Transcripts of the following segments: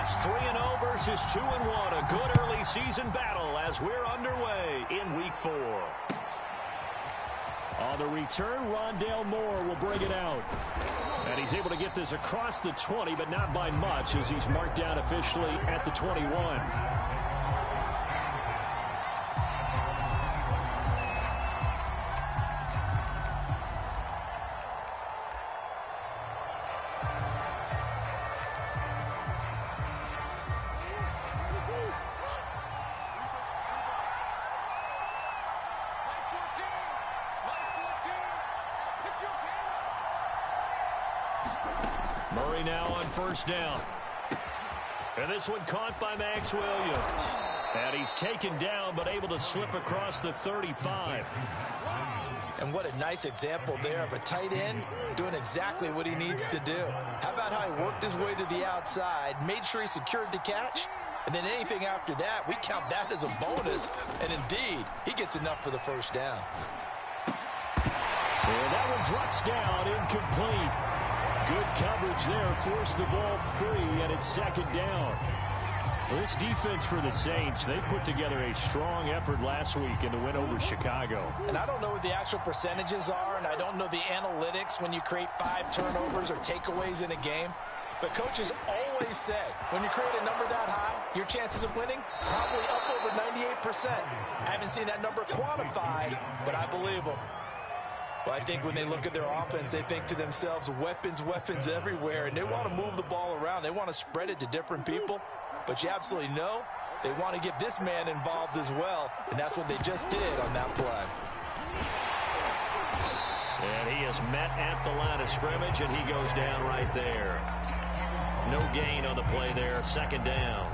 It's 3-0 versus 2-1. A good early season battle as we're underway in Week 4. On the return, Rondale Moore will bring it out. And he's able to get this across the 20, but not by much as he's marked down officially at the 21. Murray now on first down. And this one caught by Max Williams. And he's taken down but able to slip across the 35. And what a nice example there of a tight end doing exactly what he needs to do. How about how he worked his way to the outside, made sure he secured the catch, and then anything after that, we count that as a bonus. And indeed, he gets enough for the first down. And that one drops down, incomplete. Good coverage there, forced the ball free, and it's second down. Well, this defense for the Saints, they put together a strong effort last week in the win over Chicago. And I don't know what the actual percentages are, and I don't know the analytics when you create 5 turnovers or takeaways in a game. But coaches always say, when you create a number that high, your chances of winning probably up over 98%. I haven't seen that number quantified, but I believe them. Well, I think when they look at their offense, they think to themselves, weapons, weapons everywhere, and they want to move the ball around. They want to spread it to different people, but you absolutely know they want to get this man involved as well, and that's what they just did on that play. And he is met at the line of scrimmage, and he goes down right there. No gain on the play there, second down.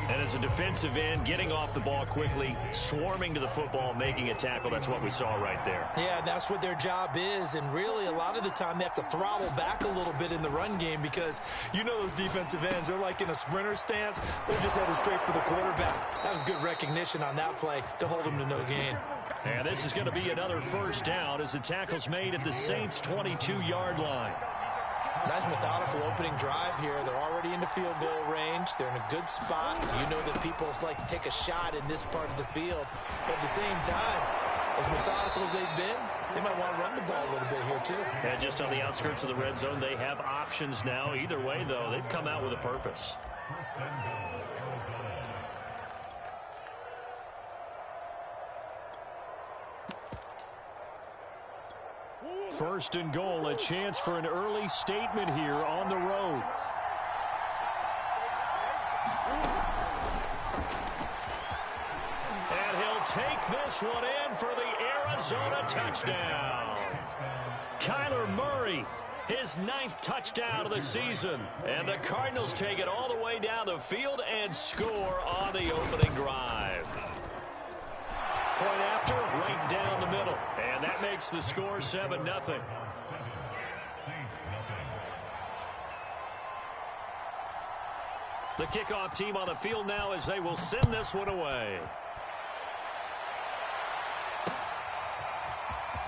And as a defensive end, getting off the ball quickly, swarming to the football, making a tackle, that's what we saw right there. Yeah, that's what their job is, and really a lot of the time they have to throttle back a little bit in the run game because you know those defensive ends, they're like in a sprinter stance. They're just headed straight for the quarterback. That was good recognition on that play to hold them to no gain. And this is going to be another first down as the tackle's made at the Saints' 22-yard line. Nice methodical opening drive here. They're already in the field goal range. They're in a good spot. You know that people like to take a shot in this part of the field. But at the same time, as methodical as they've been, they might want to run the ball a little bit here too. And just on the outskirts of the red zone, they have options now. Either way, though, they've come out with a purpose. First and goal, a chance for an early statement here on the road. And he'll take this one in for the Arizona touchdown. Kyler Murray, his 9th touchdown of the season. And the Cardinals take it all the way down the field and score on the opening drive. Point after, right down the middle. And that makes the score 7-0. The kickoff team on the field now as they will send this one away.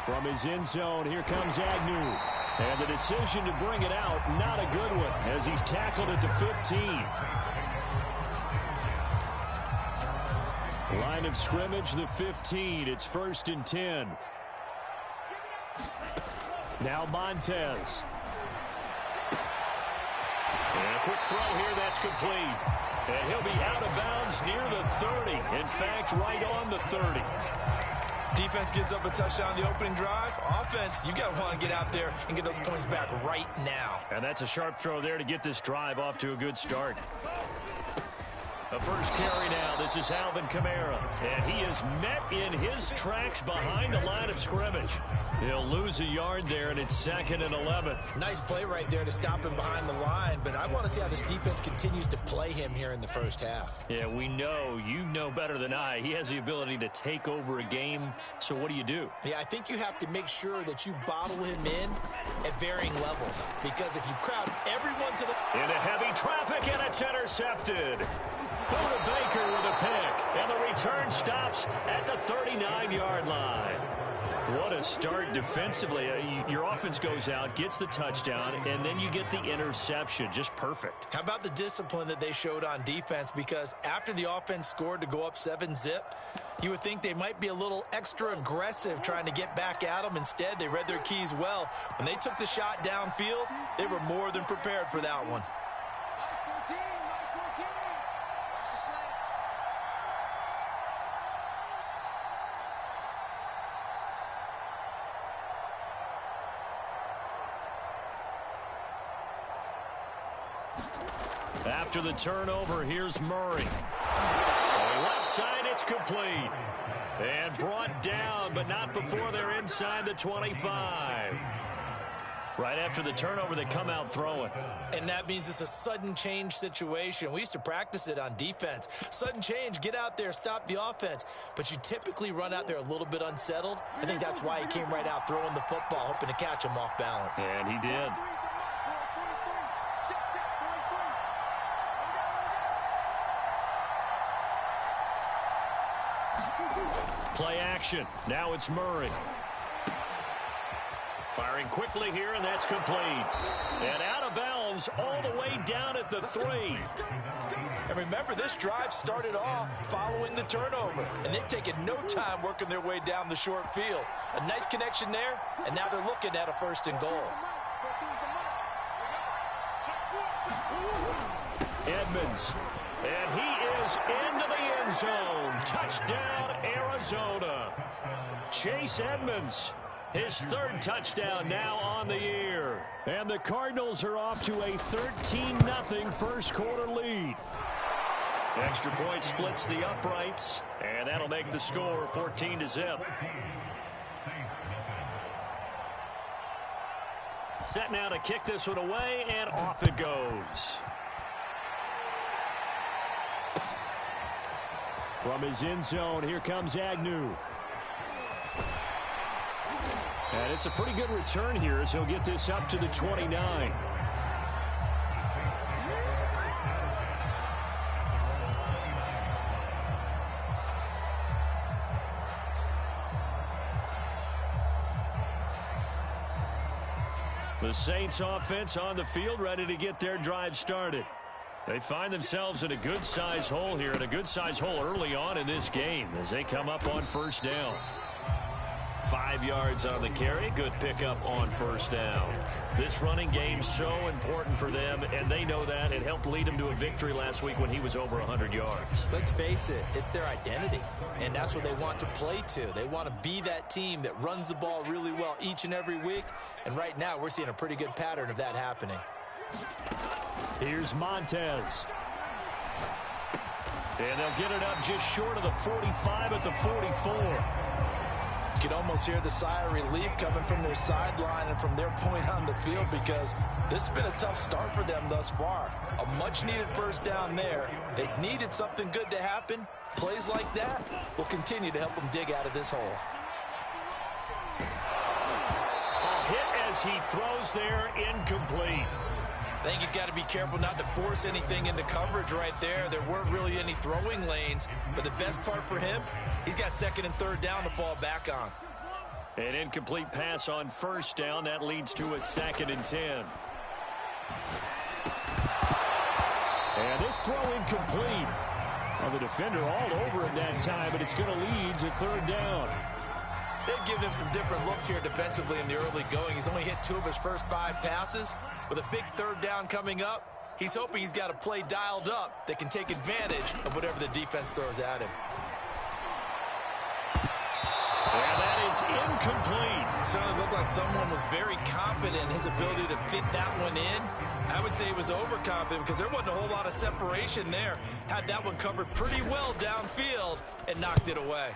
From his end zone, here comes Agnew. And the decision to bring it out, not a good one, as he's tackled at the 15. Line of scrimmage, the 15. It's 1st and 10. Now Montez. And a quick throw here, that's complete. And he'll be out of bounds near the 30. In fact, right on the 30. Defense gives up a touchdown the opening drive. Offense, you got to want to get out there and get those points back right now. And that's a sharp throw there to get this drive off to a good start. The first carry now. This is Alvin Kamara. And he is met in his tracks behind the line of scrimmage. He'll lose a yard there, and it's 2nd and 11. Nice play right there to stop him behind the line, but I want to see how this defense continues to play him here in the first half. Yeah, we know. You know better than I. He has the ability to take over a game, so what do? Yeah, I think you have to make sure that you bottle him in at varying levels, because if you crowd everyone to the... Into heavy traffic, and it's intercepted. Buda Baker with a pick, and the return stops at the 39-yard line. What a start defensively. Your offense goes out, gets the touchdown, and then you get the interception. Just perfect. How about the discipline that they showed on defense? Because after the offense scored to go up 7-zip, you would think they might be a little extra aggressive trying to get back at them. Instead, they read their keys well. When they took the shot downfield, they were more than prepared for that one. After the turnover, here's Murray. On the left side, it's complete. And brought down, but not before they're inside the 25. Right after the turnover, they come out throwing. And that means it's a sudden change situation. We used to practice it on defense. Sudden change, get out there, stop the offense. But you typically run out there a little bit unsettled. I think that's why he came right out throwing the football, hoping to catch him off balance. And he did. Play action. Now it's Murray. Firing quickly here, and that's complete. And out of bounds all the way down at the 3. And remember, this drive started off following the turnover. And they've taken no time working their way down the short field. A nice connection there, and now they're looking at a 1st and goal. Edmonds. And he is into the end zone. Touchdown, Arizona. Chase Edmonds, his 3rd touchdown now on the year. And the Cardinals are off to a 13-0 first quarter lead. Extra point splits the uprights, and that'll make the score 14-0. Set now to kick this one away, and off it goes. From his end zone, here comes Agnew. And it's a pretty good return here as he'll get this up to the 29. The Saints offense on the field, ready to get their drive started. They find themselves in a good-sized hole here, and a good-sized hole early on in this game as they come up on 1st down. 5 yards on the carry. Good pickup on 1st down. This running game so important for them, and they know that. It helped lead them to a victory last week when he was over 100 yards. Let's face it, it's their identity, and that's what they want to play to. They want to be that team that runs the ball really well each and every week, and right now we're seeing a pretty good pattern of that happening. Here's Montez. And they'll get it up just short of the 45 at the 44. You can almost hear the sigh of relief coming from their sideline and from their point on the field, because this has been a tough start for them thus far. A much-needed 1st down there. They needed something good to happen. Plays like that will continue to help them dig out of this hole. A hit as he throws there, incomplete. I think he's got to be careful not to force anything into coverage right there. There weren't really any throwing lanes, but the best part for him, he's got 2nd and 3rd down to fall back on. An incomplete pass on 1st down. That leads to a 2nd and 10. And this throw incomplete. Well, the defender all over it that time, but it's going to lead to 3rd down. They've given him some different looks here defensively in the early going. He's only hit 2 of his first 5 passes. With a big 3rd down coming up, he's hoping he's got a play dialed up that can take advantage of whatever the defense throws at him. And that is incomplete. Certainly looked like someone was very confident in his ability to fit that one in. I would say he was overconfident because there wasn't a whole lot of separation there. Had that one covered pretty well downfield and knocked it away.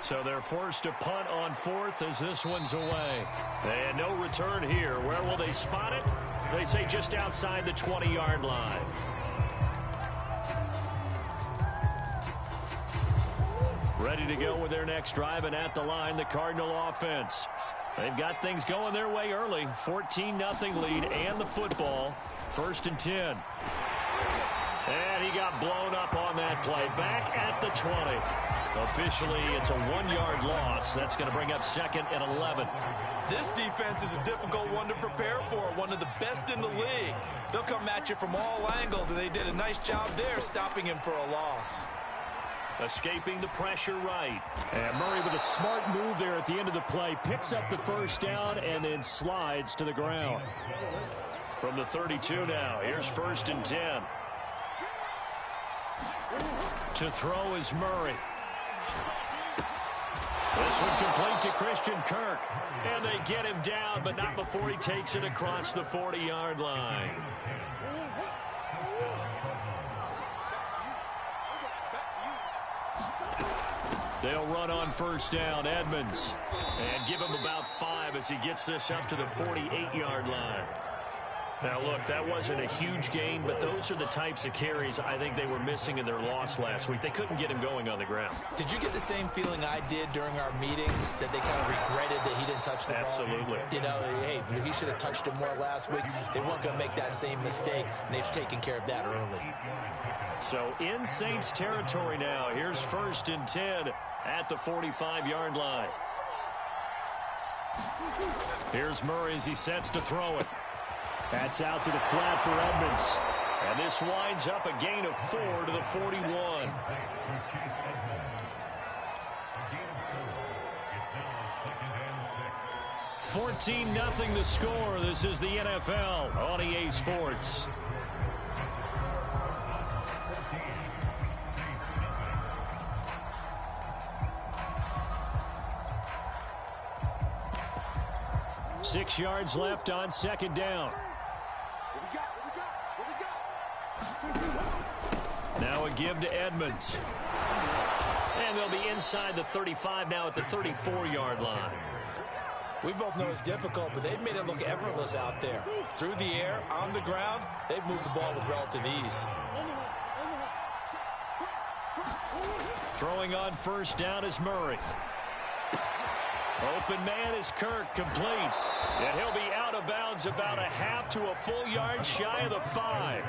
So they're forced to punt on 4th as this one's away. And no return here. Where will they spot it? They say just outside the 20-yard line. Ready to go with their next drive, and at the line, the Cardinal offense. They've got things going their way early. 14-0 lead and the football. 1st and 10. And he got blown up on that play. Back at the 20. Officially, it's a 1-yard loss. That's going to bring up 2nd and 11. This defense is a difficult one to prepare for, one of the best in the league. They'll come at you from all angles, and they did a nice job there stopping him for a loss. Escaping the pressure right. And Murray with a smart move there at the end of the play. Picks up the first down and then slides to the ground. From the 32 now, here's 1st and 10. To throw is Murray. This one complete to Christian Kirk. And they get him down, but not before he takes it across the 40-yard line. They'll run on 1st down, Edmonds. And give him about 5 as he gets this up to the 48-yard line. Now, look, that wasn't a huge gain, but those are the types of carries I think they were missing in their loss last week. They couldn't get him going on the ground. Did you get the same feeling I did during our meetings, that they kind of regretted that he didn't touch the ball? Absolutely. You know, hey, he should have touched it more last week. They weren't going to make that same mistake, and they've taken care of that early. So in Saints territory now. Here's 1st and 10 at the 45-yard line. Here's Murray as he sets to throw it. That's out to the flat for Edmonds. And this winds up a gain of 4 to the 41. $14-0 the score. This is the NFL on EA Sports. Six yards left on 2nd down. Now a give to Edmonds. And they'll be inside the 35 now at the 34-yard line. We both know it's difficult, but they've made it look effortless out there. Through the air, on the ground, they've moved the ball with relative ease. Throwing on 1st down is Murray. Open man is Kirk, complete. And he'll be out of bounds about a half to a full yard shy of the 5.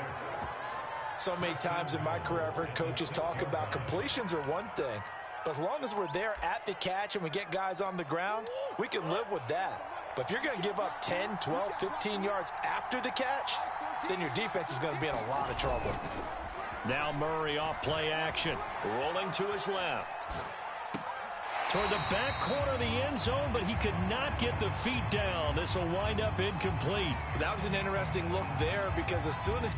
So many times in my career, I've heard coaches talk about completions are one thing. But as long as we're there at the catch and we get guys on the ground, we can live with that. But if you're going to give up 10, 12, 15 yards after the catch, then your defense is going to be in a lot of trouble. Now Murray off play action. Rolling to his left. Toward the back corner of the end zone, but he could not get the feet down. This will wind up incomplete. That was an interesting look there, because as soon as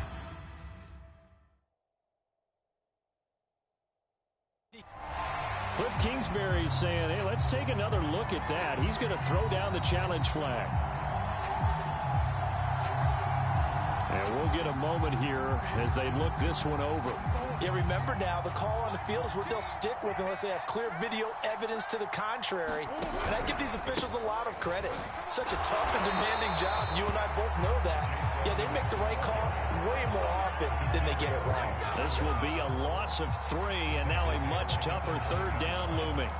Cliff Kingsbury's saying, hey, let's take another look at that. He's going to throw down the challenge flag. And we'll get a moment here as they look this one over. Yeah, remember now, the call on the field is what they'll stick with unless they have clear video evidence to the contrary. And I give these officials a lot of credit. Such a tough and demanding job. You and I both know that. Yeah, they make the right call way more often than they get it wrong. This will be a loss of 3, and now a much tougher 3rd down looming.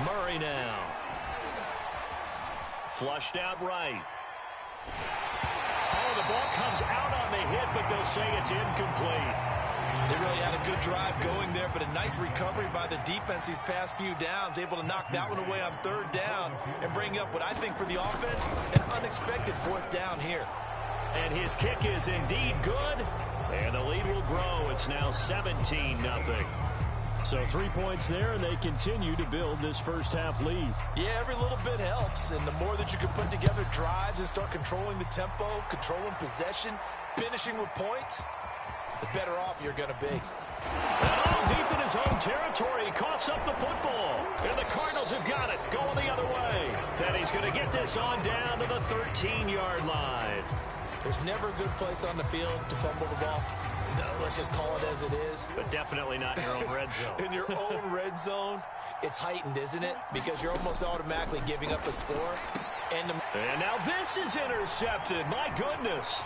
Murray now. Flushed out right. Oh, the ball comes out on the hit, but they'll say it's incomplete. They really had a good drive going there, but a nice recovery by the defense these past few downs, able to knock that one away on 3rd down and bring up what I think for the offense, an unexpected 4th down here. And his kick is indeed good, and the lead will grow. It's now 17-0. So 3 points there, and they continue to build this first half lead. Yeah, every little bit helps, and the more that you can put together drives and start controlling the tempo, controlling possession, finishing with points, the better off you're going to be. And all deep in his own territory, he coughs up the football. And the Cardinals have got it, going the other way. And he's going to get this on down to the 13-yard line. There's never a good place on the field to fumble the ball. Let's just call it as it is. But definitely not in your own red zone. In your own red zone, it's heightened, isn't it? Because you're almost automatically giving up a score. And now this is intercepted. My goodness.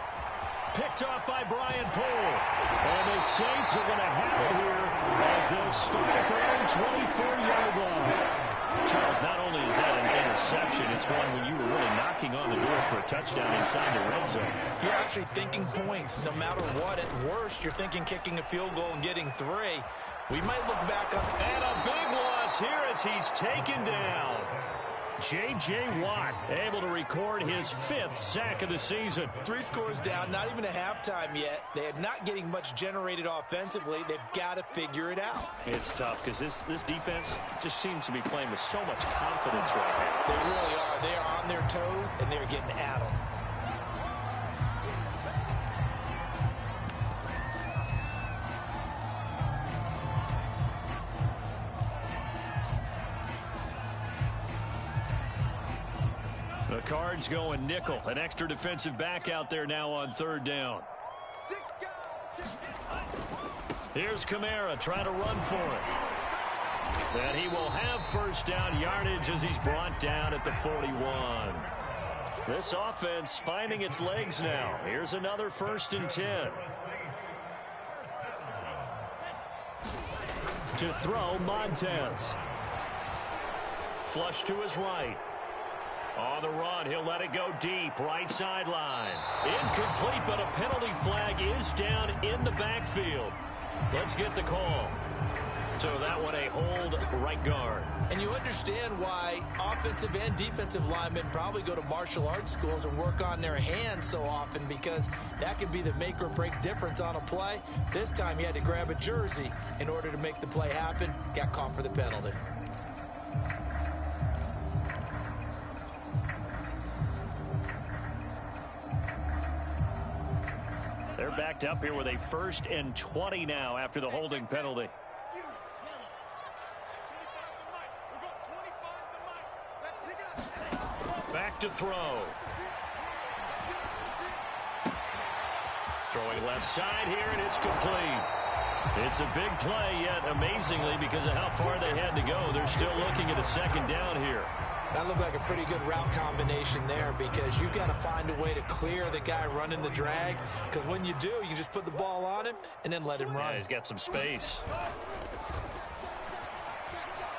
Picked off by Brian Poole. And the Saints are going to have it here as they'll start at their own 24-yard line. Charles, not only is that an interception, it's one when you were really knocking on the door for a touchdown inside the red zone. You're actually thinking points. No matter what, at worst, you're thinking kicking a field goal and getting 3. We might look back on... And a big loss here as he's taken down. J.J. Watt able to record his 5th sack of the season. 3 scores down, not even a halftime yet. They are not getting much generated offensively. They've got to figure it out. It's tough because this defense just seems to be playing with so much confidence right now. They really are. They are on their toes, and they're getting at them. The Cards going nickel. An extra defensive back out there now on 3rd down. Here's Kamara trying to run for it. And he will have 1st down yardage as he's brought down at the 41. This offense finding its legs now. Here's another 1st and 10. To throw, Montez. Flush to his right. On the run, he'll let it go deep, right sideline. Incomplete, but a penalty flag is down in the backfield. Let's get the call. So that one a hold right guard. And you understand why offensive and defensive linemen probably go to martial arts schools and work on their hands so often, because that can be the make or break difference on a play. This time he had to grab a jersey in order to make the play happen. Got caught for the penalty. They're backed up here with a 1st and 20 now after the holding penalty. Back to throw. Throwing left side here, and it's complete. It's a big play, yet amazingly, because of how far they had to go, they're still looking at a 2nd down here. That looked like a pretty good route combination there, because you've got to find a way to clear the guy running the drag, because when you do, you just put the ball on him and then let him run. Yeah, he's got some space.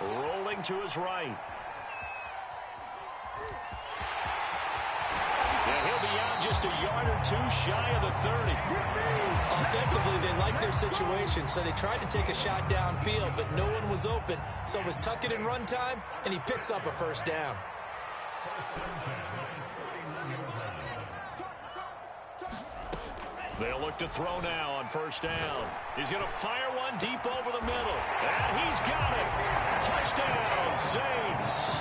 Rolling to his right. And he'll be out just a yard or 2 shy of the 30. Offensively, they like their situation, so they tried to take a shot downfield, but no one was open. So it was tuck it in run time, and he picks up a 1st down. They'll look to throw now on 1st down. He's going to fire one deep over the middle. And he's got it. Touchdown, Saints.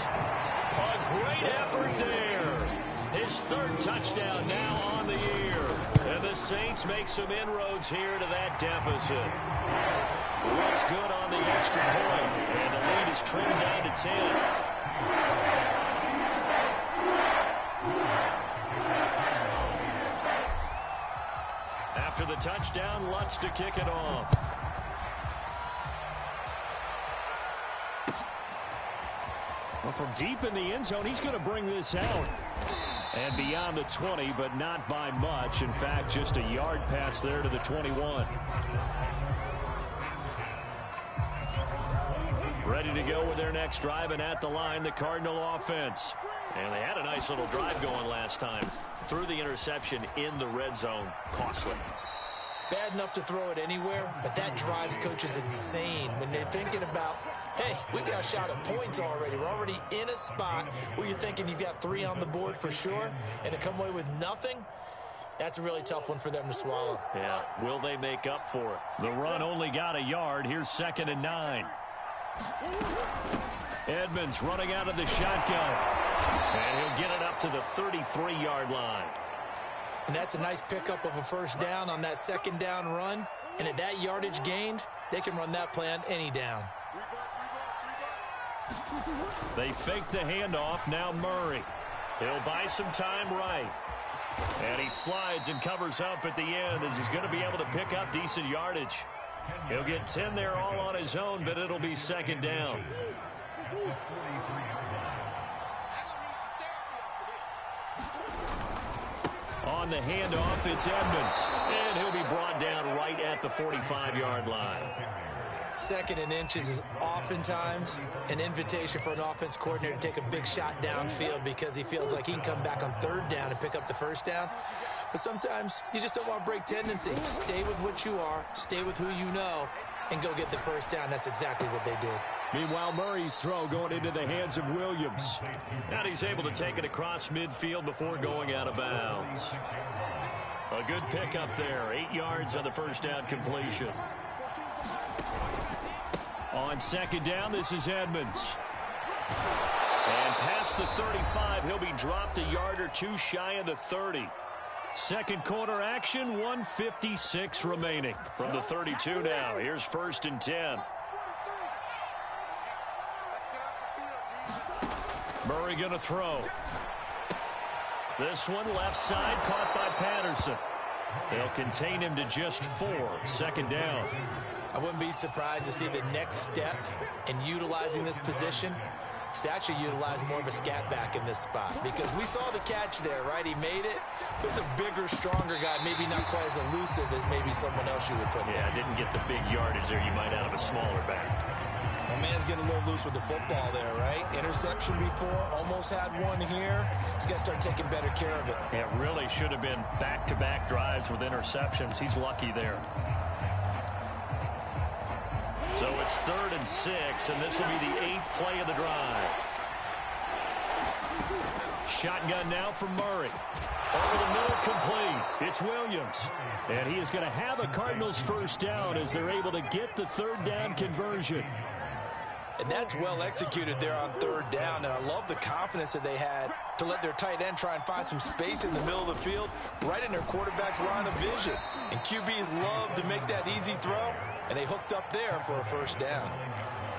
A great effort there. His 3rd touchdown now on the year. And the Saints make some inroads here to that deficit. Looks good on the extra point. And the lead is trimmed down to 10. After the touchdown, Lutz to kick it off. Well, from deep in the end zone, he's going to bring this out. And beyond the 20, but not by much. In fact, just a yard pass there to the 21. Ready to go with their next drive, and at the line, the Cardinal offense. And they had a nice little drive going last time. Threw the interception in the red zone. Costly. Bad enough to throw it anywhere, but that drives coaches insane when they're thinking about, hey, we got a shot at points already. We're already in a spot where you're thinking you've got 3 on the board for sure, and to come away with nothing, that's a really tough one for them to swallow. Yeah, will they make up for it? The run only got a yard. Here's 2nd and 9. Edmonds running out of the shotgun. And he'll get it up to the 33-yard line. And that's a nice pickup of a 1st down on that 2nd down run. And at that yardage gained, they can run that play on any down. They fake the handoff. Now Murray. He'll buy some time right. And he slides and covers up at the end as he's going to be able to pick up decent yardage. He'll get 10 there all on his own, but it'll be 2nd down. On the handoff, it's Edmonds. And he'll be brought down right at the 45-yard line. Second and inches is oftentimes an invitation for an offense coordinator to take a big shot downfield because he feels like he can come back on third down and pick up the first down. But sometimes you just don't want to break tendency. Stay with what you are, stay with who you know, and go get the first down. That's exactly what they did. Meanwhile, Murray's throw going into the hands of Williams. And he's able to take it across midfield before going out of bounds. A good pickup there. 8 yards on the first down completion. On second down, this is Edmonds. And past the 35, he'll be dropped a yard or two shy of the 30. Second quarter action, 1:56 remaining. From the 32 now, here's 1st and 10. Murray going to throw. This one left side, caught by Patterson. They'll contain him to just 4. Second down. I wouldn't be surprised to see the next step in utilizing this position is to actually utilize more of a scat back in this spot, because we saw the catch there, right? He made it. It's a bigger, stronger guy, maybe not quite as elusive as maybe someone else you would put there. Yeah, didn't get the big yardage there you might out of a smaller back. My man's getting a little loose with the football there, right? Interception before, almost had one here. He's got to start taking better care of it. It really should have been back-to-back drives with interceptions. He's lucky there. So it's 3rd and 6, and this will be the 8th play of the drive. Shotgun now for Murray. Over the middle, complete. It's Williams. And he is going to have a Cardinals first down as they're able to get the 3rd down conversion. And that's well executed there on 3rd down. And I love the confidence that they had to let their tight end try and find some space in the middle of the field, right in their quarterback's line of vision. And QBs love to make that easy throw, and they hooked up there for a first down.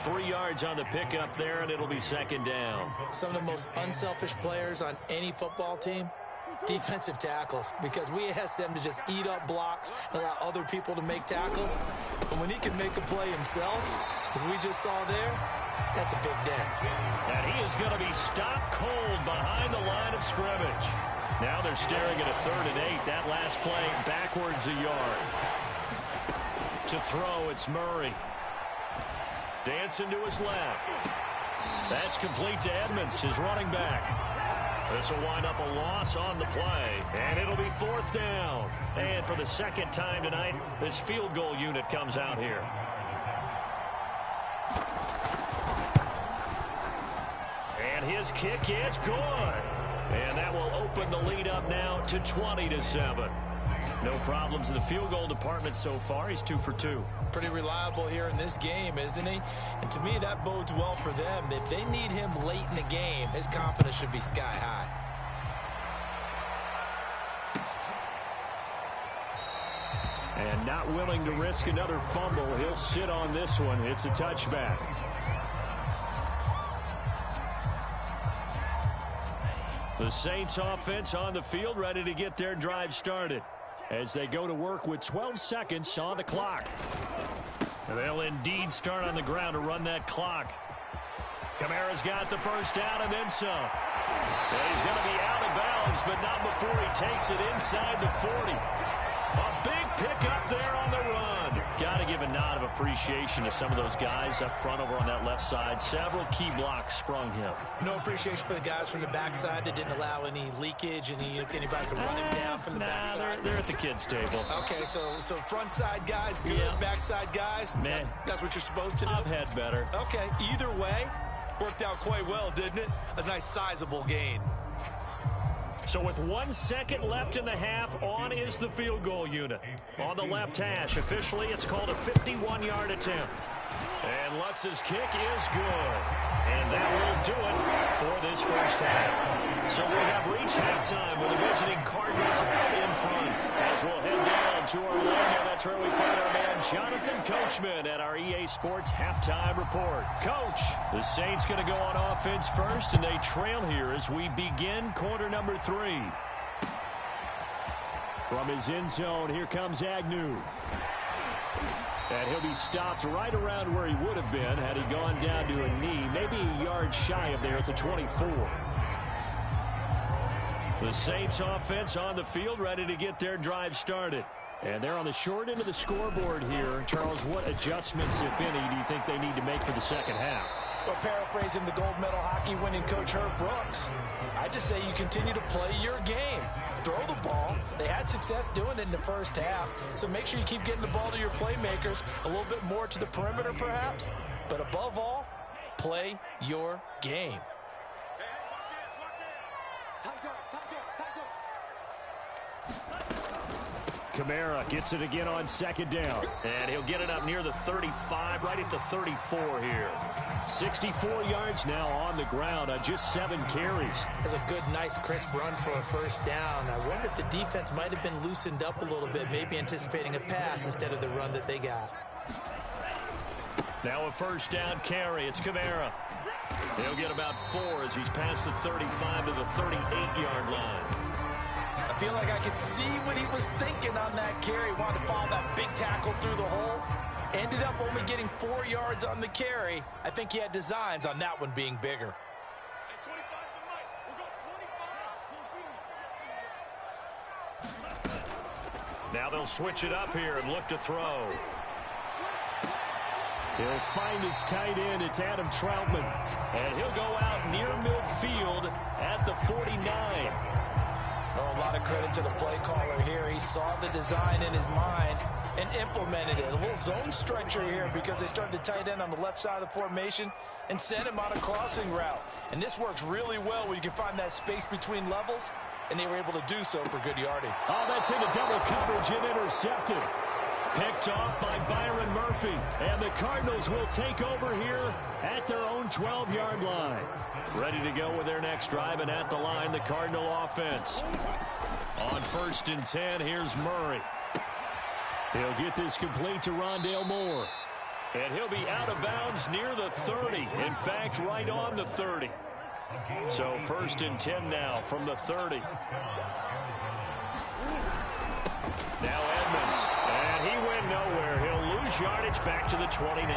3 yards on the pickup there, and it'll be 2nd down. Some of the most unselfish players on any football team, defensive tackles, because we ask them to just eat up blocks and allow other people to make tackles. But when he can make a play himself, as we just saw there, that's a big day. And he is going to be stopped cold behind the line of scrimmage. Now they're staring at a 3rd and 8. That last play backwards a yard. To throw, it's Murray. Dancing to his left. That's complete to Edmonds, his running back. This will wind up a loss on the play, and it'll be 4th down. And for the 2nd time tonight, this field goal unit comes out here. And his kick is good. And that will open the lead up now to 20-7. No problems in the field goal department so far. He's 2 for 2. Pretty reliable here in this game, isn't he? And to me, that bodes well for them. If they need him late in the game, his confidence should be sky high. And not willing to risk another fumble. He'll sit on this one. It's a touchback. The Saints offense on the field, ready to get their drive started as they go to work with 12 seconds on the clock. They'll indeed start on the ground to run that clock. Kamara's got the first down and then some. And he's going to be out of bounds, but not before he takes it inside the 40. A big pickup there on the run. Got to give a nod of appreciation to some of those guys up front over on that left side. Several key blocks sprung him. No appreciation for the guys from the backside that didn't allow any leakage, anybody could run him down from the backside. They're at the kids' table. Okay, so front side guys, good. Yeah. Backside guys, man, that's what you're supposed to do. I've had better. Okay, either way, worked out quite well, didn't it? A nice sizable gain. So with 1 second left in the half, on is the field goal unit. On the left hash, officially it's called a 51-yard attempt. And Lutz's kick is good. And that will do it for this first half. So we have reached halftime with the visiting Cardinals out in front. As we'll head down to Orlando, that's where we find our man Jonathan Coachman at our EA Sports Halftime Report. Coach, the Saints going to go on offense first, and they trail here as we begin quarter number 3. From his end zone, here comes Agnew. And he'll be stopped right around where he would have been had he gone down to a knee, maybe a yard shy of there at the 24. The Saints offense on the field, ready to get their drive started. And they're on the short end of the scoreboard here. Charles, what adjustments, if any, do you think they need to make for the second half? Well, paraphrasing the gold medal hockey winning coach Herb Brooks, I just say you continue to play your game. Throw the ball. They had success doing it in the first half, so make sure you keep getting the ball to your playmakers, a little bit more to the perimeter perhaps, but above all, play your game. Kamara gets it again on second down. And he'll get it up near the 35, right at the 34 here. 64 yards now on the ground on just 7 carries. That's a good, nice, crisp run for a first down. I wonder if the defense might have been loosened up a little bit, maybe anticipating a pass instead of the run that they got. Now a first down carry. It's Kamara. He'll get about 4 as he's past the 35 to the 38-yard line. I feel like I could see what he was thinking on that carry. Wanted to follow that big tackle through the hole. Ended up only getting 4 yards on the carry. I think he had designs on that one being bigger. Now they'll switch it up here and look to throw. He'll find his tight end. It's Adam Troutman. And he'll go out near midfield at the 49. Oh, a lot of credit to the play caller here. He saw the design in his mind and implemented it. A little zone stretcher here because they started the tight end on the left side of the formation and sent him on a crossing route. And this works really well when you can find that space between levels, and they were able to do so for good yardage. Oh, that's into double coverage and intercepted. Picked off by Byron Murphy. And the Cardinals will take over here at their own 12-yard line. Ready to go with their next drive, and at the line, the Cardinal offense. On 1st and 10, here's Murray. He'll get this complete to Rondale Moore. And he'll be out of bounds near the 30. In fact, right on the 30. So 1st and 10 now from the 30. Now Edmonds. And he went nowhere. He'll lose yardage back to the 29.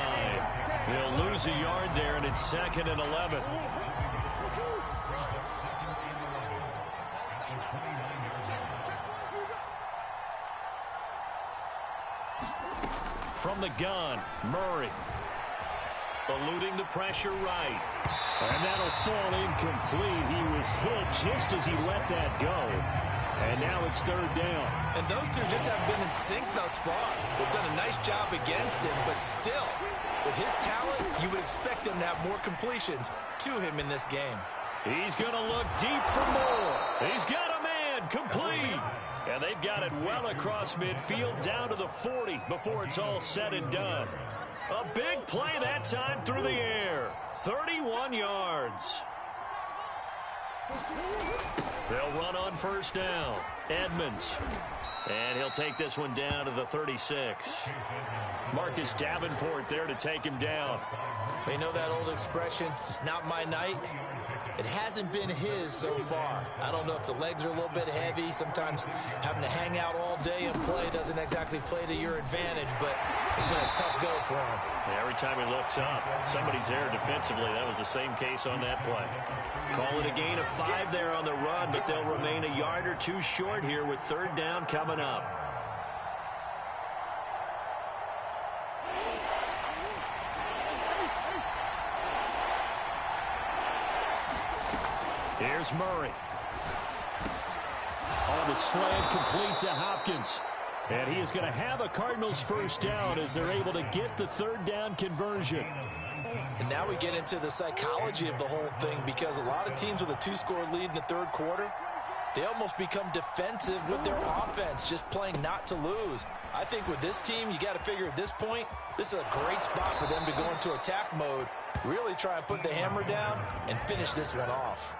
He'll lose a yard there, and it's 2nd and 11. From the gun, Murray. Eluding the pressure right. And that'll fall incomplete. He was hit just as he let that go. And now it's 3rd down. And those two just haven't been in sync thus far. They've done a nice job against him, but still, with his talent, you would expect them to have more completions to him in this game. He's going to look deep for more. He's got a man complete. And they've got it well across midfield down to the 40 before it's all said and done. A big play that time through the air. 31 yards. They'll run on 1st down. Edmonds. And he'll take this one down to the 36. Marcus Davenport there to take him down. You know that old expression, it's not my night. It hasn't been his so far. I don't know if the legs are a little bit heavy. Sometimes having to hang out all day and play doesn't exactly play to your advantage, but it's been a tough go for him. Yeah, every time he looks up, somebody's there defensively. That was the same case on that play. Call it a gain of 5 there on the run, but they'll remain a yard or 2 short here with 3rd down coming up. Here's Murray. On the slant, complete to Hopkins. And he is going to have a Cardinals 1st down as they're able to get the 3rd down conversion. And now we get into the psychology of the whole thing, because a lot of teams with a 2-score lead in the 3rd quarter, they almost become defensive with their offense, just playing not to lose. I think with this team, you got to figure at this point, this is a great spot for them to go into attack mode, really try and put the hammer down and finish this one off.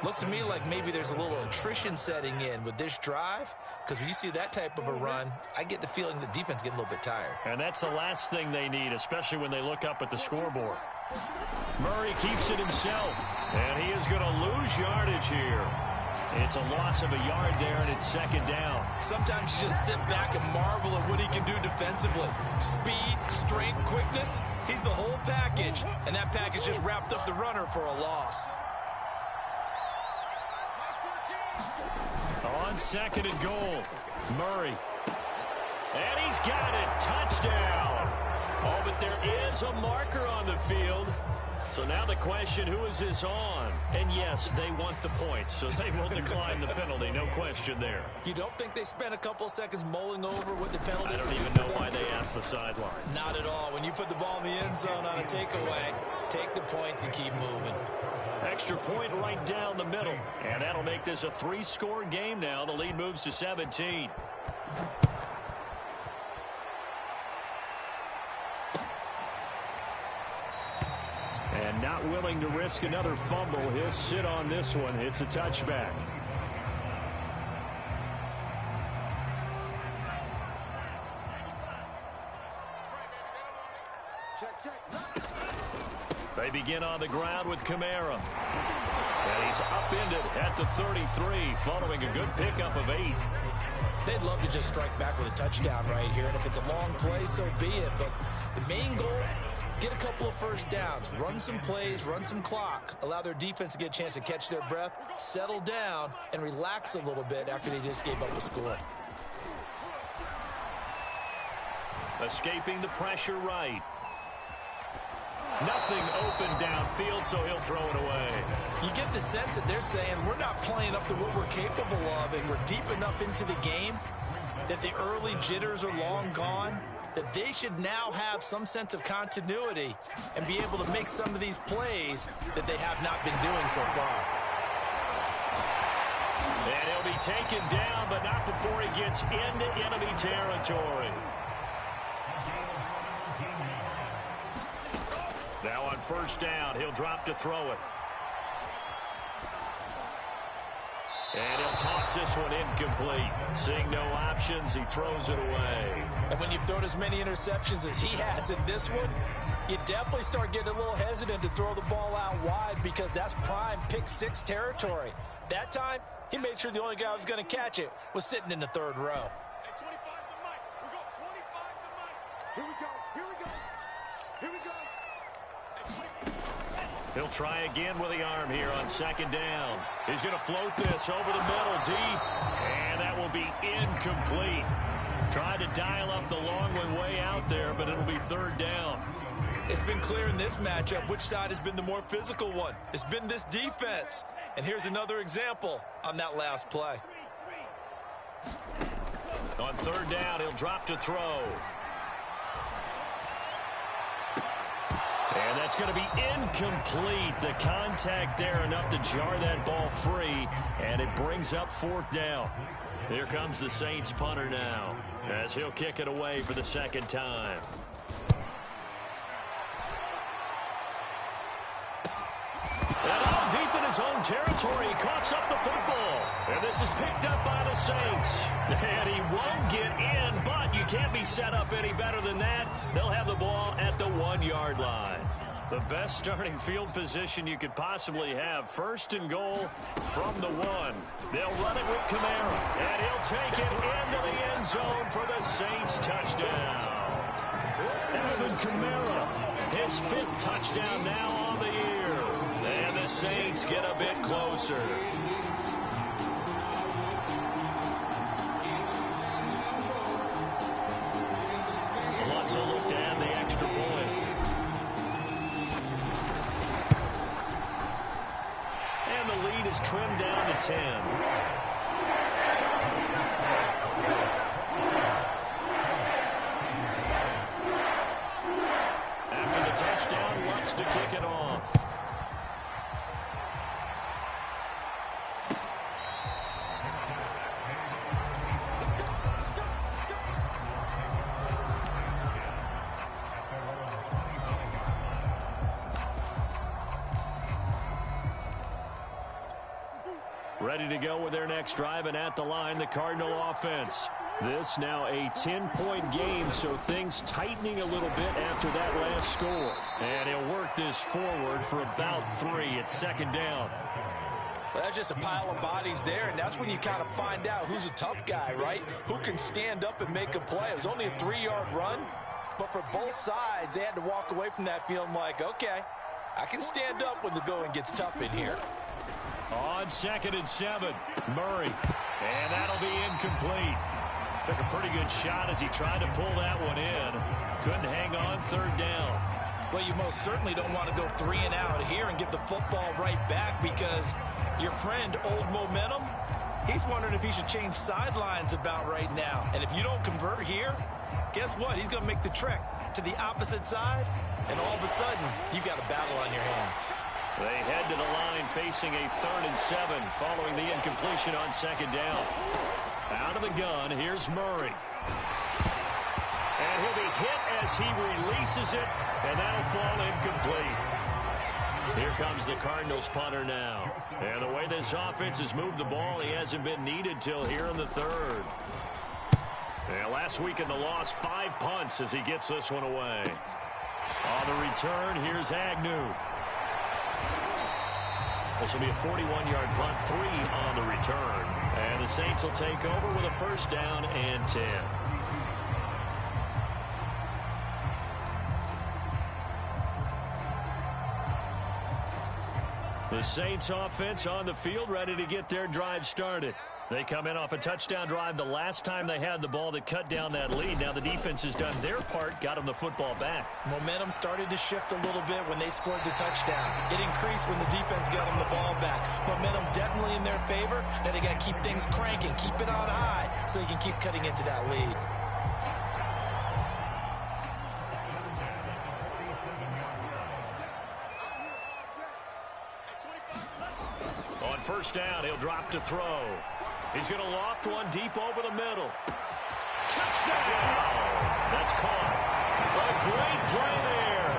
Looks to me like maybe there's a little attrition setting in with this drive, because when you see that type of a run, I get the feeling the defense getting a little bit tired. And that's the last thing they need, especially when they look up at the scoreboard. Murray keeps it himself, and he is going to lose yardage here. It's a loss of a yard there, and it's 2nd down. Sometimes you just sit back and marvel at what he can do defensively. Speed, strength, quickness, he's the whole package, and that package just wrapped up the runner for a loss. On 2nd and goal, Murray. And he's got it. Touchdown. Oh, but there is a marker on the field. So now the question, who is this on? And yes, they want the points, so they will decline the penalty. No question there. You don't think they spent a couple seconds mulling over what the penalty? I don't even know why they asked the sideline. Not at all. When you put the ball in the end zone on a takeaway, take the points and keep moving. Extra point right down the middle. And that'll make this a 3-score game now. The lead moves to 17. And not willing to risk another fumble. He'll sit on this one. It's a touchback. They begin on the ground with Kamara. And he's upended at the 33 following a good pickup of 8. They'd love to just strike back with a touchdown right here. And if it's a long play, so be it. But the main goal, get a couple of first downs, run some plays, run some clock, allow their defense to get a chance to catch their breath, settle down, and relax a little bit after they just gave up a score. Escaping the pressure right. Nothing open downfield, so he'll throw it away. You get the sense that they're saying we're not playing up to what we're capable of, and we're deep enough into the game that the early jitters are long gone, that they should now have some sense of continuity and be able to make some of these plays that they have not been doing so far. And he'll be taken down, but not before he gets into enemy territory. Now on first down, he'll drop to throw it. And he'll toss this one incomplete. Seeing no options, he throws it away. And when you've thrown as many interceptions as he has in this one, you definitely start getting a little hesitant to throw the ball out wide because that's prime pick-6 territory. That time, he made sure the only guy who was going to catch it was sitting in the third row. Hey, 25 to Mike. We go 25 to Mike. Here we go. Here we go. Here we go. He'll try again with the arm here on second down. He's going to float this over the middle deep, and that will be incomplete. Tried to dial up the long one way out there, but it'll be third down. It's been clear in this matchup which side has been the more physical one. It's been this defense. And here's another example on that last play. On third down, he'll drop to throw. And that's going to be incomplete. The contact there enough to jar that ball free, and it brings up fourth down. Here comes the Saints punter now, as he'll kick it away for the second time. And all deep in his own territory, he coughs up the football. And this is picked up by the Saints. And he won't get in, but you can't be set up any better than that. They'll have the ball at the 1-yard line. The best starting field position you could possibly have. First and goal from the 1. They'll run it with Kamara. And he'll take it into the end zone for the Saints touchdown. Evan Kamara, his 5th touchdown now on the year. And the Saints get a bit closer. Lutz will look to add the extra point. And the lead is trimmed down to 10. After the touchdown, Lutz to kick it off. Ready to go with their next drive, and at the line, the Cardinal offense. This now a 10-point game, so things tightening a little bit after that last score. And he'll work this forward for about 3 at second down. Well, that's just a pile of bodies there, and that's when you kind of find out who's a tough guy, right? Who can stand up and make a play. It was only a 3-yard run, but for both sides, they had to walk away from that feeling like, okay, I can stand up when the going gets tough in here. On 2nd and 7, Murray. And that'll be incomplete. Took a pretty good shot as he tried to pull that one in. Couldn't hang on third down. Well, you most certainly don't want to go 3 and out here and get the football right back because your friend, Old Momentum, he's wondering if he should change sidelines about right now. And if you don't convert here, guess what? He's going to make the trek to the opposite side, and all of a sudden, you've got a battle on your hands. They head to the line facing a 3rd and 7 following the incompletion on 2nd down. Out of the gun, here's Murray. And he'll be hit as he releases it, and that'll fall incomplete. Here comes the Cardinals punter now. And the way this offense has moved the ball, he hasn't been needed till here in the 3rd. And last week in the loss, 5 punts as he gets this one away. On the return, here's Agnew. This will be a 41-yard punt, 3 on the return. And the Saints will take over with a 1st down and 10. The Saints offense on the field, ready to get their drive started. They come in off a touchdown drive the last time they had the ball that cut down that lead. Now the defense has done their part, got them the football back. Momentum started to shift a little bit when they scored the touchdown. It increased when the defense got them the ball back. Momentum definitely in their favor. Now they got to keep things cranking, keep it on high so they can keep cutting into that lead. On 1st down, he'll drop to throw. He's going to loft one deep over the middle. Touchdown! That's caught. A great play there.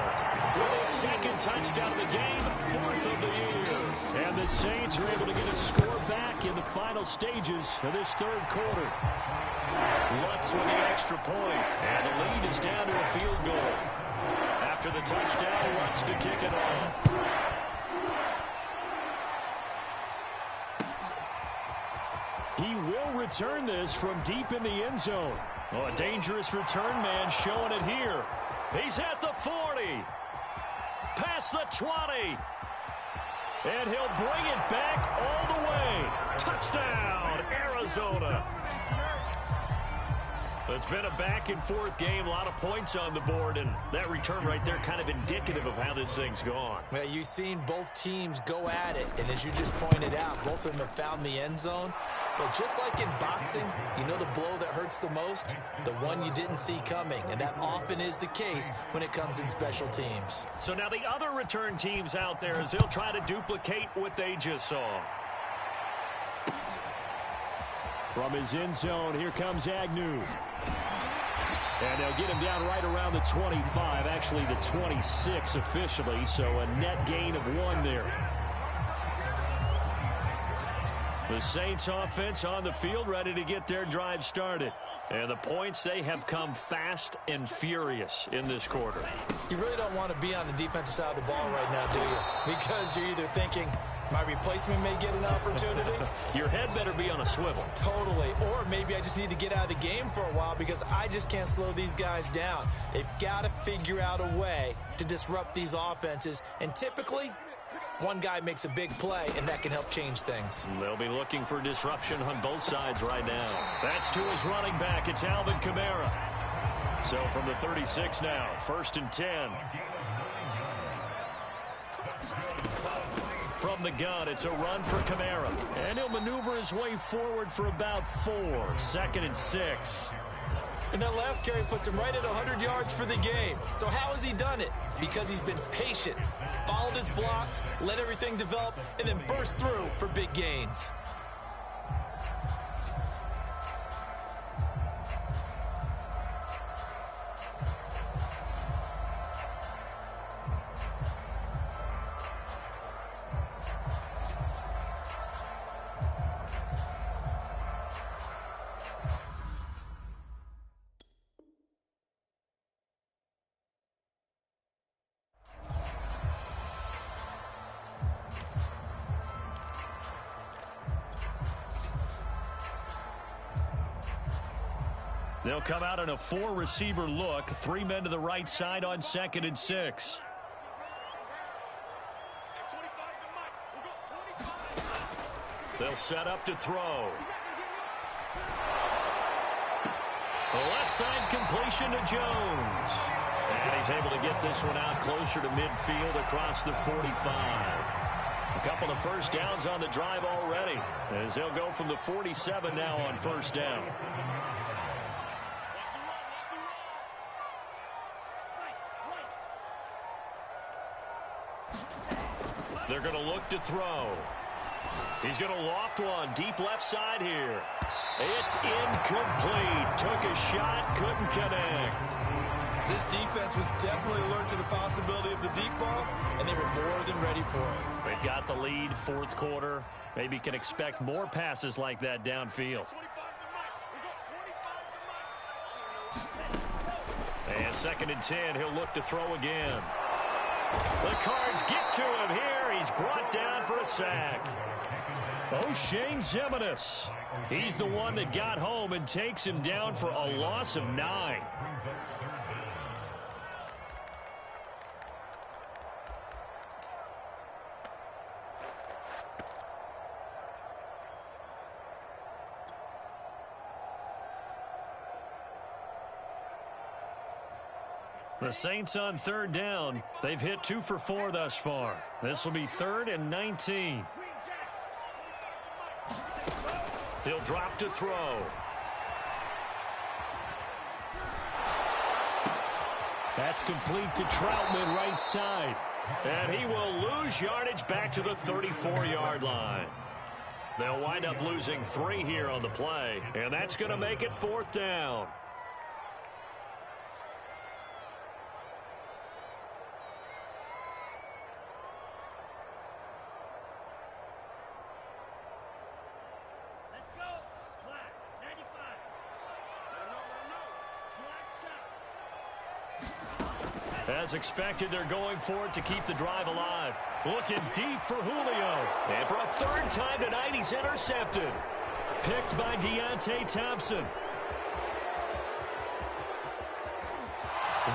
With his 2nd touchdown of the game, 4th of the year. And the Saints are able to get a score back in the final stages of this 3rd quarter. Lutz with the extra point, and the lead is down to a field goal. After the touchdown, Lutz to kick it off. He will return this from deep in the end zone. Oh, a dangerous return man showing it here. He's at the 40. Past the 20. And he'll bring it back all the way. Touchdown, Arizona. It's been a back-and-forth game, a lot of points on the board, and that return right there kind of indicative of how this thing's gone. Well, you've seen both teams go at it, and as you just pointed out, both of them have found the end zone. But just like in boxing, you know the blow that hurts the most? The one you didn't see coming, and that often is the case when it comes in special teams. So now the other return teams out there, as they'll try to duplicate what they just saw. From his end zone, here comes Agnew. And they'll get him down right around the 25, actually the 26 officially, so a net gain of 1 there. The Saints offense on the field, ready to get their drive started. And the points, they have come fast and furious in this quarter. You really don't want to be on the defensive side of the ball right now, do you? Because you're either thinking, my replacement may get an opportunity. Your head better be on a swivel. Totally. Or maybe I just need to get out of the game for a while because I just can't slow these guys down. They've got to figure out a way to disrupt these offenses. And typically, one guy makes a big play, and that can help change things. They'll be looking for disruption on both sides right now. That's to his running back. It's Alvin Kamara. So from the 36 now, 1st and 10. From the gun, it's a run for Kamara. And he'll maneuver his way forward for about 4. 2nd and 6. And that last carry puts him right at 100 yards for the game. So how has he done it? Because he's been patient, followed his blocks, let everything develop, and then burst through for big gains. They'll come out in a 4-receiver look. 3 men to the right side on 2nd and 6. They'll set up to throw. left side completion to Jones. And he's able to get this one out closer to midfield across the 45. A couple of first downs on the drive already, as they'll go from the 47 now on first down. They're going to look to throw. He's going to loft one deep left side here. It's incomplete. Took a shot, couldn't connect. This defense was definitely alert to the possibility of the deep ball, and they were more than ready for it. They've got the lead, fourth quarter. Maybe can expect more passes like that downfield. And 2nd and 10, he'll look to throw again. The Cards get to him here. He's brought down for a sack. O'Shane Ximines. He's the one that got home and takes him down for a loss of 9. The Saints on 3rd down. They've hit 2 for 4 thus far. This will be 3rd and 19. He'll drop to throw. That's complete to Troutman right side. And he will lose yardage back to the 34-yard line. They'll wind up losing 3 here on the play. And that's going to make it 4th down. As expected, they're going for it to keep the drive alive. Looking deep for Julio. And for a 3rd time tonight, he's intercepted. Picked by Deontay Thompson.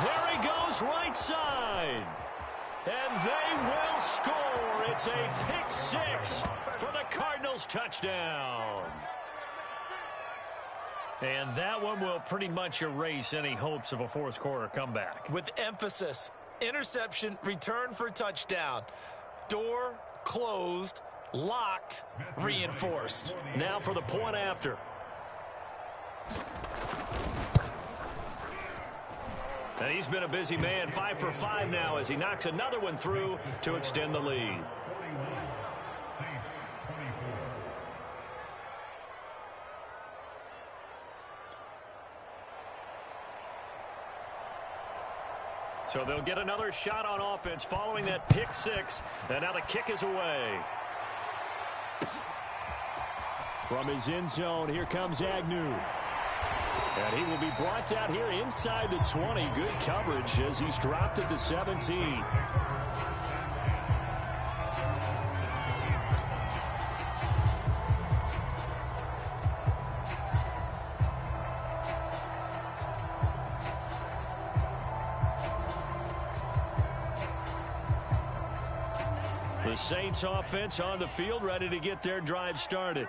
There he goes, right side. And they will score. It's a pick 6 for the Cardinals touchdown. And that one will pretty much erase any hopes of a fourth quarter comeback. With emphasis, interception, return for touchdown. Door closed, locked, reinforced. Now for the point after. And he's been a busy man, 5 for 5 now as he knocks another one through to extend the lead. So they'll get another shot on offense following that pick 6. And now the kick is away. From his end zone, here comes Agnew. And he will be brought down here inside the 20. Good coverage as he's dropped at the 17. The Saints offense on the field ready to get their drive started.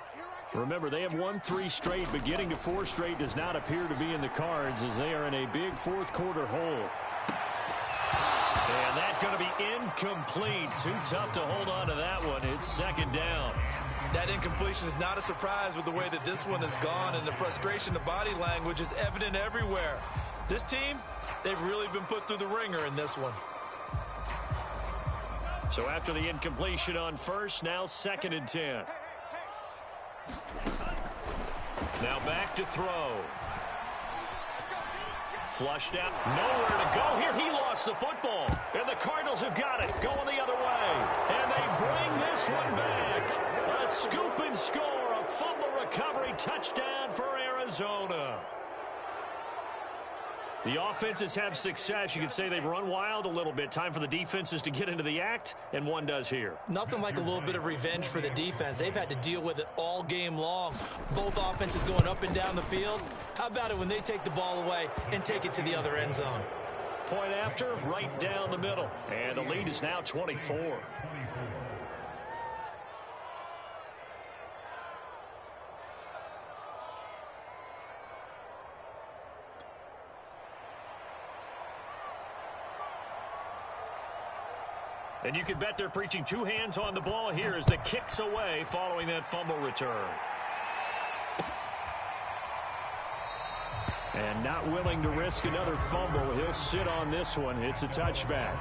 Remember, they have won 3 straight, but getting to 4 straight does not appear to be in the cards as they are in a big fourth quarter hole. And that's going to be incomplete. Too tough to hold on to that one. It's 2nd down. That incompletion is not a surprise with the way that this one has gone, and the frustration, the body language is evident everywhere. This team, they've really been put through the ringer in this one. So after the incompletion on first, now 2nd and 10. Now back to throw. Flushed out. Nowhere to go here. He lost the football. And the Cardinals have got it. Going the other way. And they bring this one back. A scoop and score. A fumble recovery touchdown for Arizona. The offenses have success. You could say they've run wild a little bit. Time for the defenses to get into the act, and one does here. Nothing like a little bit of revenge for the defense. They've had to deal with it all game long. Both offenses going up and down the field. How about it when they take the ball away and take it to the other end zone? Point after, right down the middle. And the lead is now 24. And you can bet they're preaching two hands on the ball here as the kick's away following that fumble return. And not willing to risk another fumble. He'll sit on this one. It's a touchback.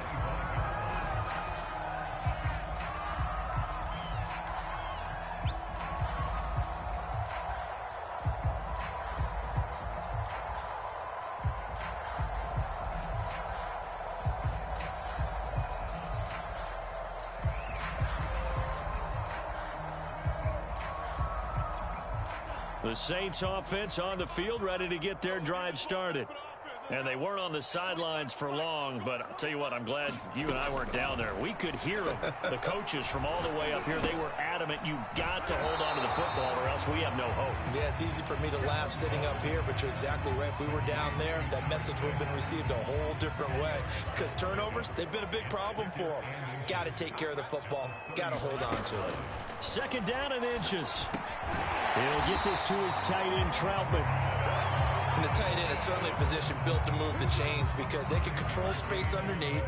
The Saints offense on the field, ready to get their drive started. And they weren't on the sidelines for long, but I'll tell you what, I'm glad you and I weren't down there. We could hear them, the coaches from all the way up here. They were adamant, you've got to hold on to the football or else we have no hope. Yeah, it's easy for me to laugh sitting up here, but you're exactly right. If we were down there, that message would have been received a whole different way. Because turnovers, they've been a big problem for them. Got to take care of the football. Got to hold on to it. Second down and inches. He'll get this to his tight end, Troutman. And the tight end is certainly a position built to move the chains because they can control space underneath.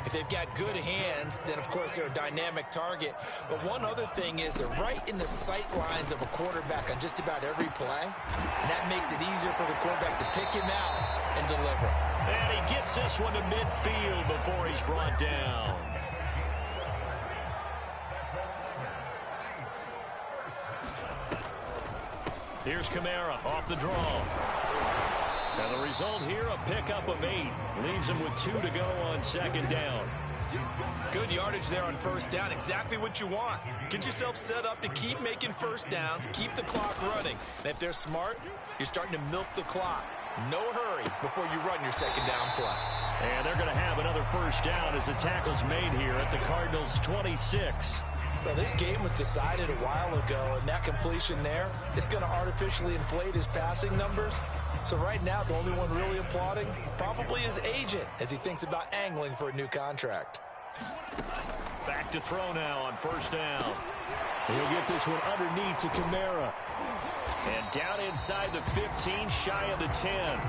If they've got good hands, then, of course, they're a dynamic target. But one other thing is they're right in the sight lines of a quarterback on just about every play. And that makes it easier for the quarterback to pick him out and deliver. And he gets this one to midfield before he's brought down. Here's Kamara off the draw. And the result here, a pickup of 8. Leaves him with 2 to go on second down. Good yardage there on first down. Exactly what you want. Get yourself set up to keep making first downs, keep the clock running. And if they're smart, you're starting to milk the clock. No hurry before you run your second down play. And they're going to have another first down as the tackle's made here at the Cardinals' 26. Well, this game was decided a while ago, and that completion there is going to artificially inflate his passing numbers. So right now, the only one really applauding probably his agent as he thinks about angling for a new contract. Back to throw now on first down. He'll get this one underneath to Kamara. And down inside the 15, shy of the 10.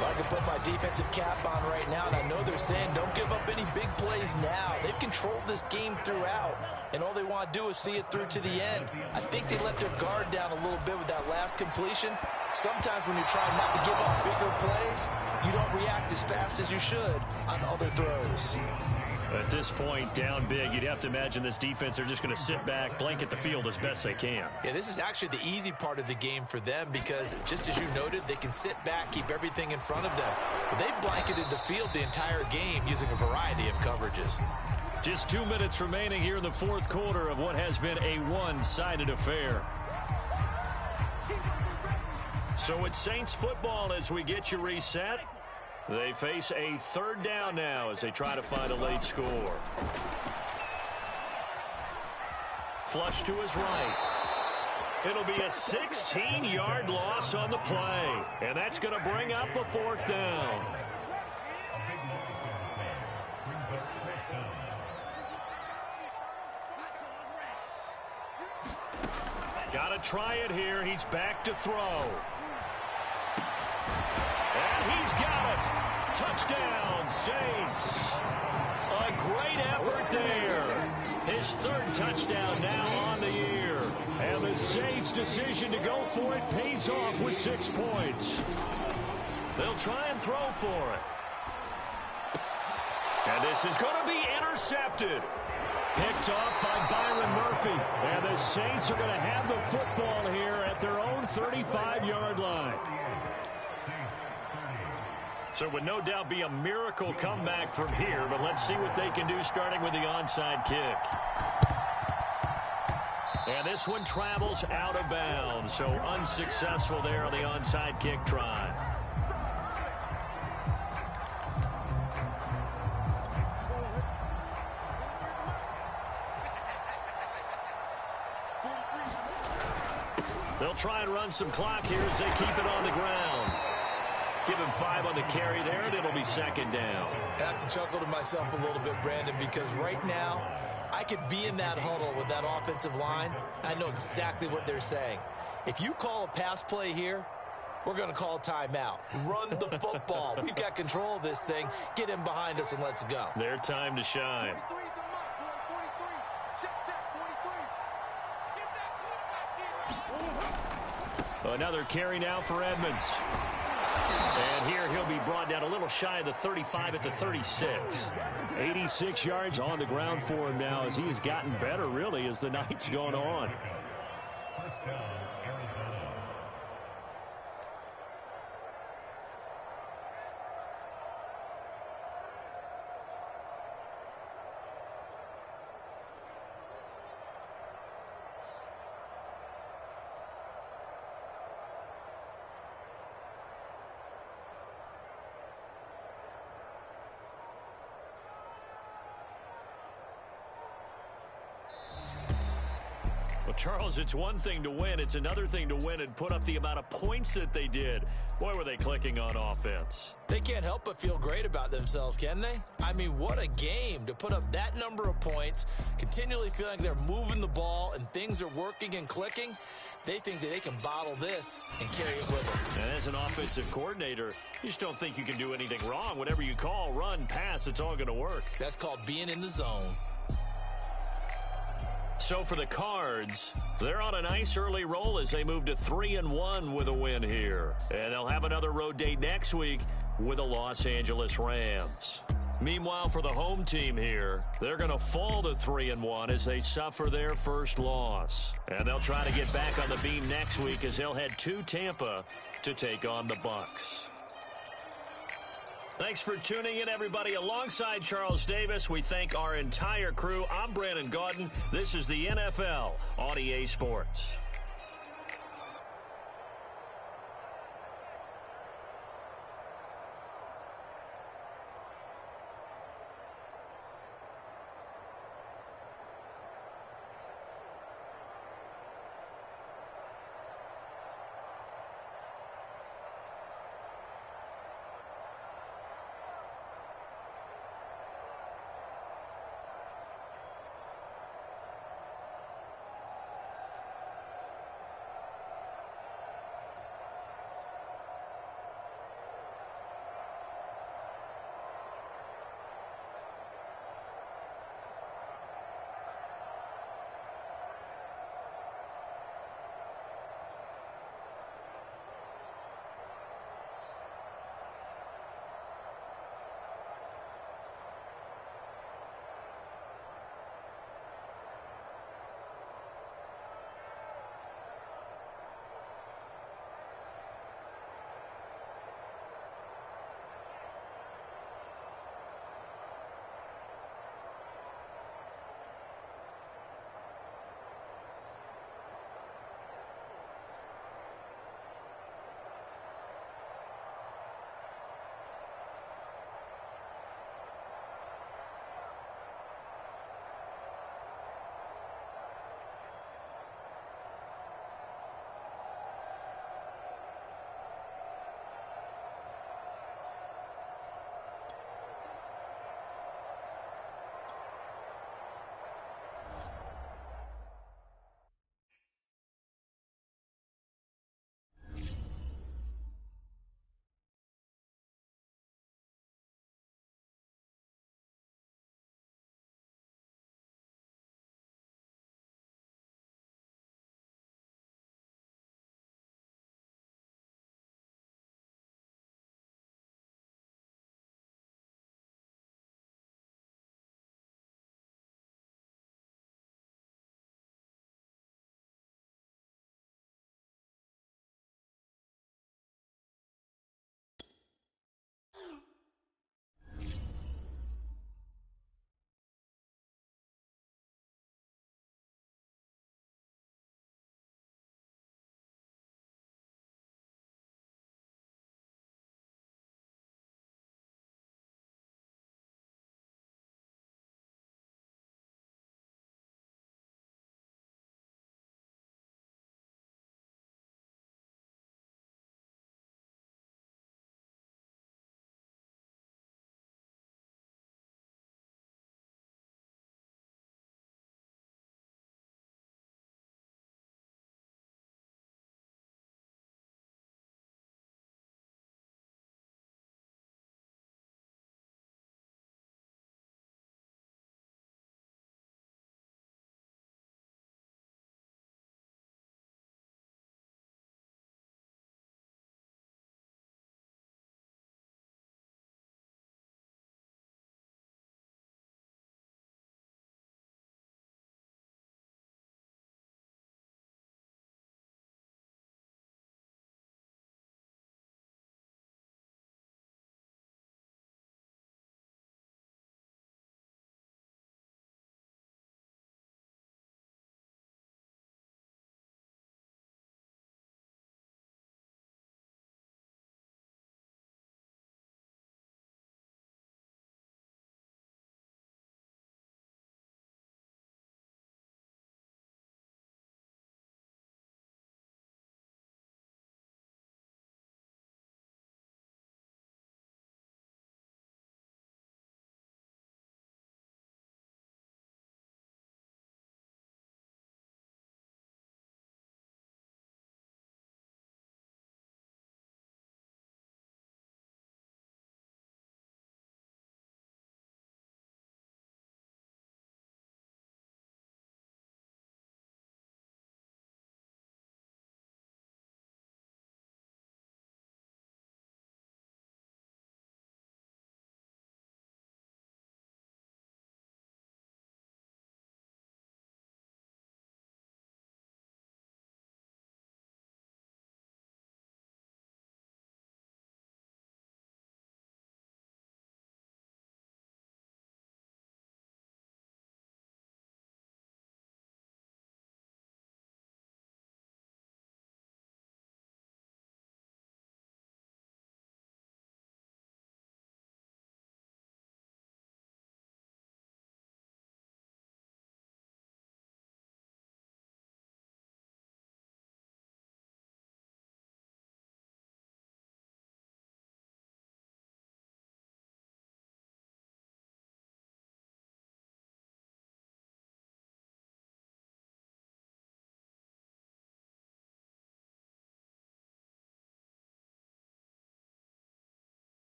Well, I can put my defensive cap on right now, and I know they're saying don't give up any big plays now. They've controlled this game throughout, and all they want to do is see it through to the end. I think they let their guard down a little bit with that last completion. Sometimes when you're trying not to give up bigger plays, you don't react as fast as you should on other throws. At this point, down big, you'd have to imagine this defense, they're just going to sit back, blanket the field as best they can. Yeah, this is actually the easy part of the game for them because, just as you noted, they can sit back, keep everything in front of them. But they've blanketed the field the entire game using a variety of coverages. Just 2 minutes remaining here in the fourth quarter of what has been a one-sided affair. So it's Saints football as we get you reset. They face a third down now as they try to find a late score. Flush to his right. It'll be a 16-yard loss on the play. And that's going to bring up a fourth down. Got to try it here. He's back to throw. And he's got it. Touchdown, Saints. A great effort there. His third touchdown now on the year. And the Saints' decision to go for it pays off with 6 points. They'll try and throw for it. And this is going to be intercepted. Picked off by Byron Murphy. And the Saints are going to have the football here at their own 35-yard line. So it would no doubt be a miracle comeback from here, but let's see what they can do starting with the onside kick. And this one travels out of bounds, so unsuccessful there on the onside kick try. They'll try and run some clock here as they keep it on the ground. Give him 5 on the carry there, and it'll be second down. I have to chuckle to myself a little bit, Brandon, because right now I could be in that huddle with that offensive line. I know exactly what they're saying. If you call a pass play here, we're going to call timeout. Run the football. We've got control of this thing. Get him behind us and let's go. Their time to shine. Another carry now for Edmonds. And here he'll be brought down a little shy of the 35 at the 36. 86 yards on the ground for him now as he has gotten better, really, as the night's gone on. Well, Charles, it's one thing to win. It's another thing to win and put up the amount of points that they did. Boy, were they clicking on offense. They can't help but feel great about themselves, can they? I mean, what a game to put up that number of points, continually feel like they're moving the ball and things are working and clicking. They think that they can bottle this and carry it with them. And as an offensive coordinator, you just don't think you can do anything wrong. Whatever you call, run, pass, it's all going to work. That's called being in the zone. So for the Cards, they're on a nice early roll as they move to 3-1 with a win here. And they'll have another road date next week with the Los Angeles Rams. Meanwhile, for the home team here, they're going to fall to 3-1 as they suffer their first loss. And they'll try to get back on the beam next week as they'll head to Tampa to take on the Bucs. Thanks for tuning in, everybody. Alongside Charles Davis, we thank our entire crew. I'm Brandon Gaudin. This is the NFL on EA Sports.